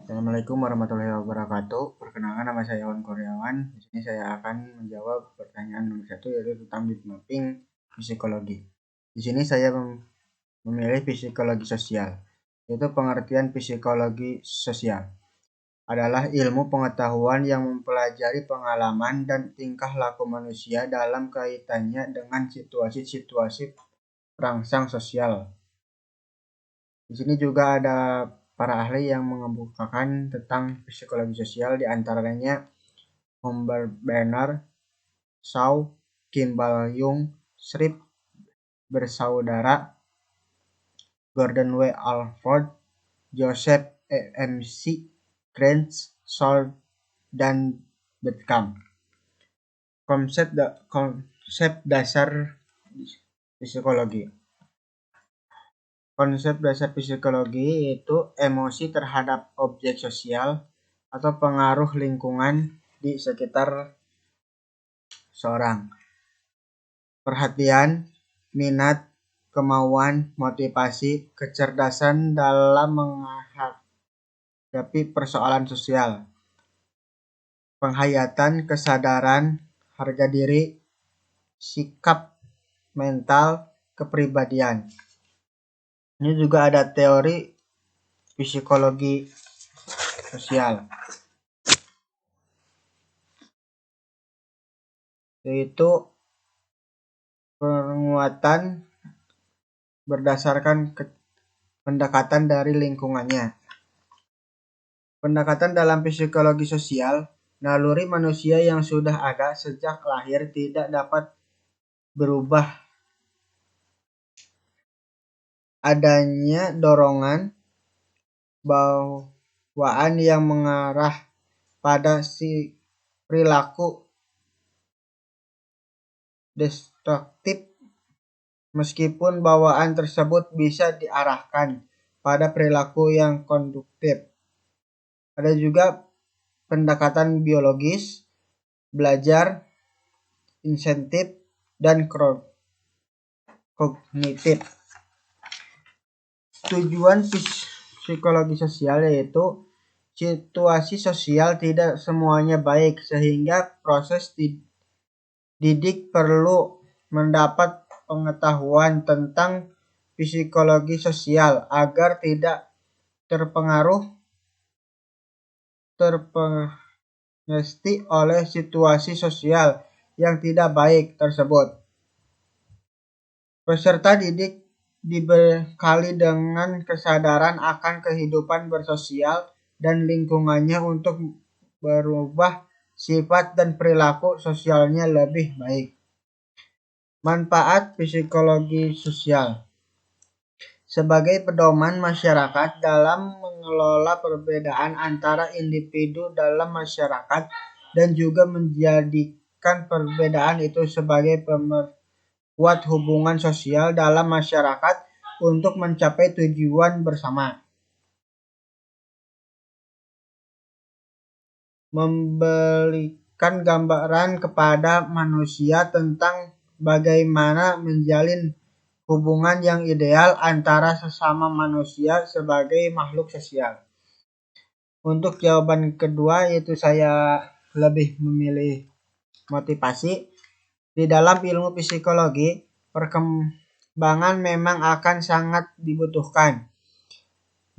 Assalamualaikum warahmatullahi wabarakatuh. Perkenalkan, nama saya Awan Kurniawan. Di sini saya akan menjawab pertanyaan nomor 1, yaitu tentang bit mapping psikologi. Di sini saya memilih psikologi sosial. Yaitu pengertian psikologi sosial adalah ilmu pengetahuan yang mempelajari pengalaman dan tingkah laku manusia dalam kaitannya dengan situasi-situasi perangsang sosial. Di sini juga ada para ahli yang mengemukakan tentang psikologi sosial, di antaranya Humbert Bernard Shaw, Kimball Jung, Shrip bersaudara, Gordon W. Alford, Joseph M.C. Grant, Sol, dan Bedkamp. Konsep dasar psikologi. Konsep dasar psikologi yaitu emosi terhadap objek sosial atau pengaruh lingkungan di sekitar seorang. Perhatian, minat, kemauan, motivasi, kecerdasan dalam menghadapi persoalan sosial. Penghayatan, kesadaran, harga diri, sikap mental, kepribadian. Ini juga ada teori psikologi sosial, yaitu penguatan berdasarkan pendekatan dari lingkungannya. Pendekatan dalam psikologi sosial, naluri manusia yang sudah ada sejak lahir tidak dapat berubah. Adanya dorongan bawaan yang mengarah pada si perilaku destruktif, meskipun bawaan tersebut bisa diarahkan pada perilaku yang konduktif. Ada juga pendekatan biologis, belajar, insentif, dan kognitif. Tujuan psikologi sosial yaitu situasi sosial tidak semuanya baik, sehingga proses didik perlu mendapat pengetahuan tentang psikologi sosial agar tidak terpengaruh oleh situasi sosial yang tidak baik tersebut. Peserta didik dibekali dengan kesadaran akan kehidupan bersosial dan lingkungannya untuk berubah sifat dan perilaku sosialnya lebih baik. Manfaat psikologi sosial sebagai pedoman masyarakat dalam mengelola perbedaan antara individu dalam masyarakat, dan juga menjadikan perbedaan itu sebagai pemerkuat hubungan sosial dalam masyarakat untuk mencapai tujuan bersama. Memberikan gambaran kepada manusia tentang bagaimana menjalin hubungan yang ideal antara sesama manusia sebagai makhluk sosial. Untuk jawaban kedua, yaitu saya lebih memilih motivasi. Di dalam ilmu psikologi, perkembangan memang akan sangat dibutuhkan.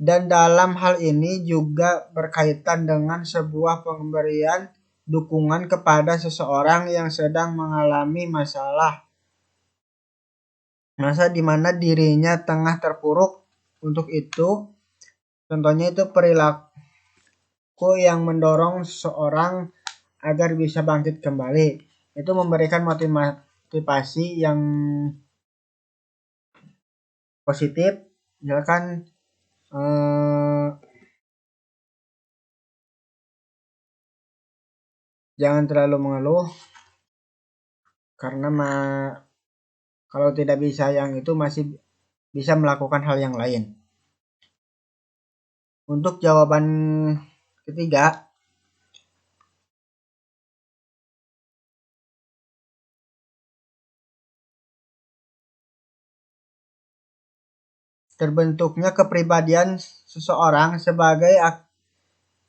Dan dalam hal ini juga berkaitan dengan sebuah pemberian dukungan kepada seseorang yang sedang mengalami masa di mana dirinya tengah terpuruk. Untuk itu, contohnya itu perilaku yang mendorong seseorang agar bisa bangkit kembali. Itu memberikan motivasi yang positif, misalkan jangan terlalu mengeluh, karena kalau tidak bisa yang itu masih bisa melakukan hal yang lain. Untuk jawaban ketiga, terbentuknya kepribadian seseorang sebagai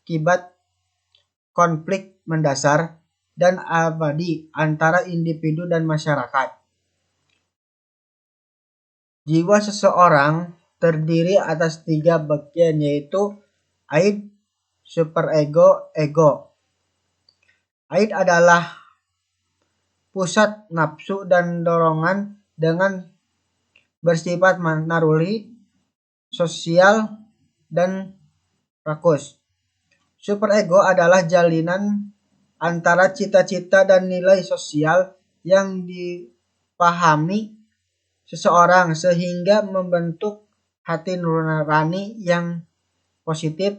akibat konflik mendasar dan abadi antara individu dan masyarakat. Jiwa seseorang terdiri atas 3 bagian, yaitu id, superego, ego. Id adalah pusat nafsu dan dorongan dengan bersifat naluri, sosial, dan rakus. Superego adalah jalinan antara cita-cita dan nilai sosial yang dipahami seseorang sehingga membentuk hati nurani yang positif.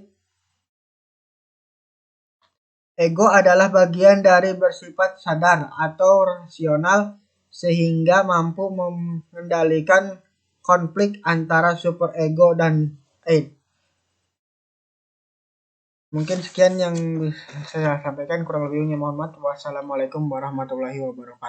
Ego adalah bagian dari bersifat sadar atau rasional sehingga mampu mengendalikan konflik antara superego dan id. Mungkin sekian yang saya sampaikan, kurang lebihnya mohon maaf. Wassalamualaikum warahmatullahi wabarakatuh.